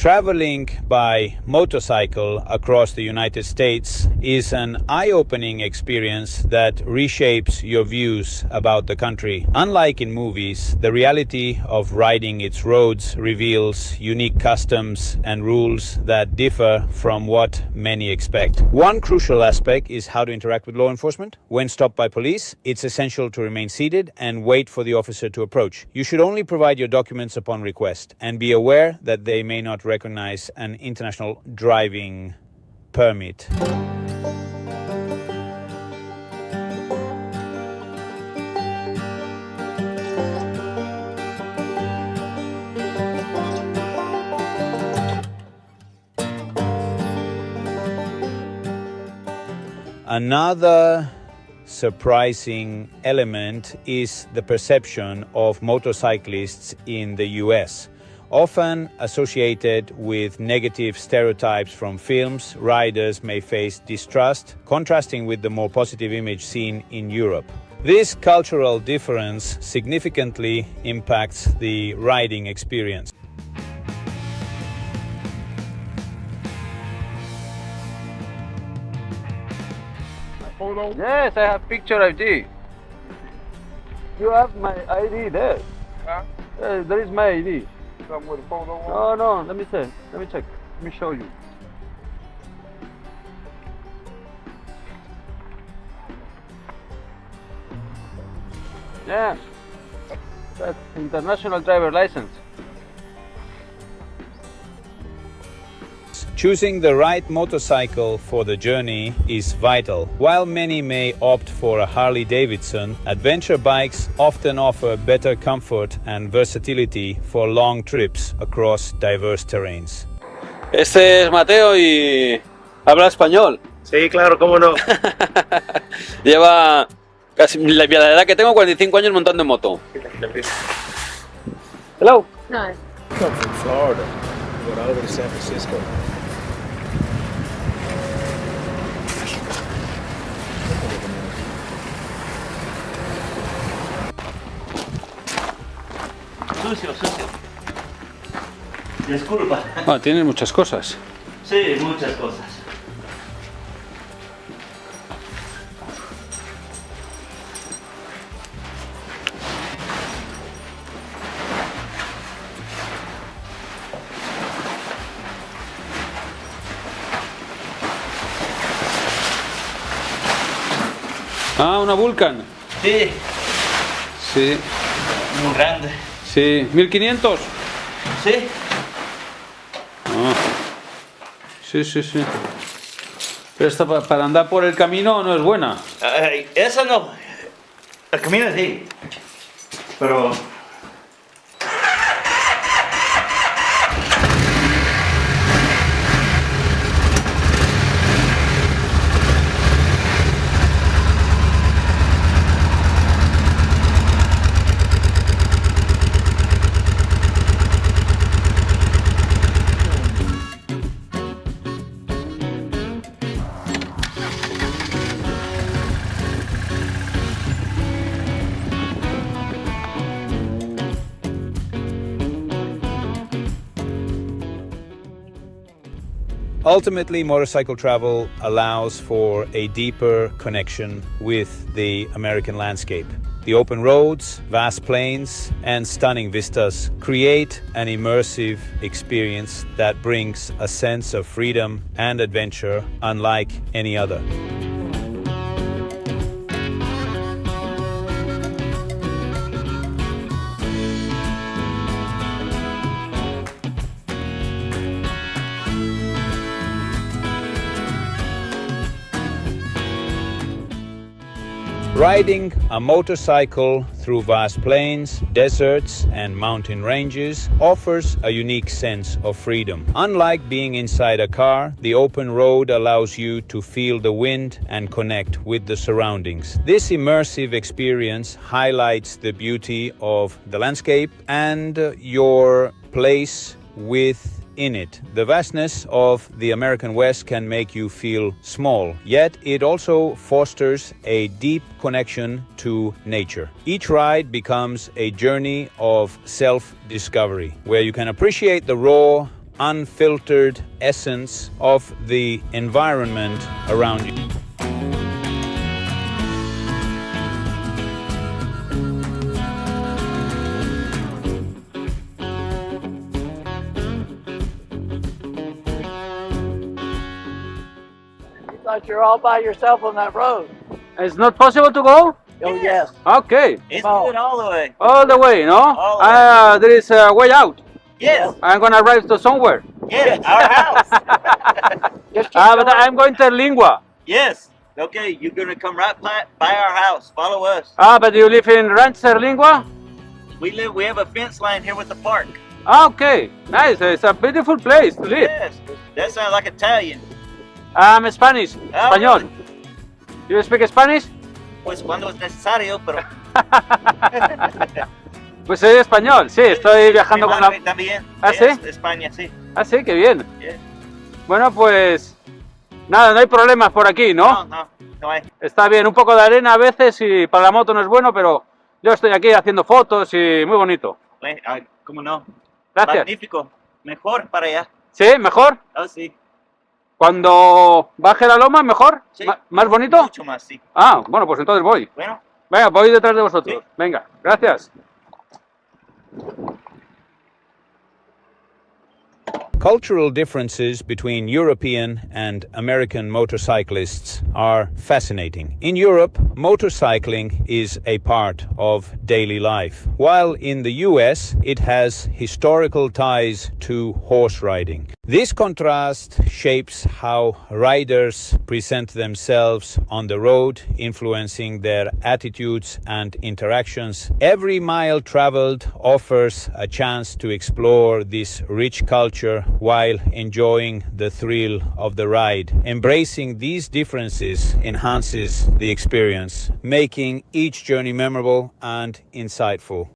Traveling by motorcycle across the United States is an eye-opening experience that reshapes your views about the country. Unlike in movies, the reality of riding its roads reveals unique customs and rules that differ from what many expect. One crucial aspect is how to interact with law enforcement. When stopped by police, it's essential to remain seated and wait for the officer to approach. You should only provide your documents upon request and be aware that they may not recognize an international driving permit. Another surprising element is the perception of motorcyclists in the US. Often associated with negative stereotypes from films, riders may face distrust, contrasting with the more positive image seen in Europe. This cultural difference significantly impacts the riding experience. Photo? Yes, I have picture ID. You have my ID there. Huh? There is my ID. Something with a photo on? No, let me see. Let me check. Let me show you. Yeah, that's international driver license. Choosing the right motorcycle for the journey is vital. While many may opt for a Harley-Davidson, adventure bikes often offer better comfort and versatility for long trips across diverse terrains. Este es Mateo y habla español. Sí, claro, cómo no. Lleva casi la edad que tengo, 45 años montando en moto. Hello. No. Come from Florida, going all over to San Francisco. Sucio. Disculpa. Tienes muchas cosas. Sí, muchas cosas. Una Vulcan. Sí, Sí. muy grande. Sí. 1500. Sí. Sí. Pero esta para andar por el camino no es buena. Esa no. El camino sí. Pero... Ultimately, motorcycle travel allows for a deeper connection with the American landscape. The open roads, vast plains, and stunning vistas create an immersive experience that brings a sense of freedom and adventure unlike any other. Riding a motorcycle through vast plains, deserts, and mountain ranges offers a unique sense of freedom. Unlike being inside a car, the open road allows you to feel the wind and connect with the surroundings. This immersive experience highlights the beauty of the landscape and your place within it. The vastness of the American West can make you feel small, yet it also fosters a deep connection to nature. Each ride becomes a journey of self-discovery, where you can appreciate the raw, unfiltered essence of the environment around you. Thought you're all by yourself on that road. It's not possible to go? Oh yes. Okay. It's Oh. good all the way. All the way, no? All the way. There is a way out. Yes, I'm gonna arrive to somewhere. yes, our house. Just keep But going. I'm going to Lingua. Yes. Okay, you're gonna come right by our house. Follow us. But you live in Rancher Lingua? We have a fence line here with the park. Okay, nice. It's a beautiful place to live. Yes. That sounds like Italian. I'm Spanish, Ah, español. You speak Spanish? Pues cuando es necesario, pero Pues soy español, sí, estoy viajando mi con la... madre también. ¿Ah, sí? Es de España, sí. Ah, sí, qué bien. Yes. Bueno, pues... Nada, no hay problemas por aquí, ¿no? No hay. Está bien, un poco de arena a veces y para la moto no es bueno, pero yo estoy aquí haciendo fotos y muy bonito. ¿Cómo no? Gracias. Magnífico. Mejor para allá. ¿Sí? ¿Mejor? Oh, sí. Cuando baje la loma, ¿mejor? Sí. ¿Más bonito? Mucho más, sí. Ah, bueno, pues entonces voy. Bueno, Venga, voy detrás de vosotros. Sí. Venga, gracias. Cultural differences between European and American motorcyclists are fascinating. In Europe, motorcycling is a part of daily life, while in the US, it has historical ties to horse riding. This contrast shapes how riders present themselves on the road, influencing their attitudes and interactions. Every mile traveled offers a chance to explore this rich culture while enjoying the thrill of the ride. Embracing these differences enhances the experience, making each journey memorable and insightful.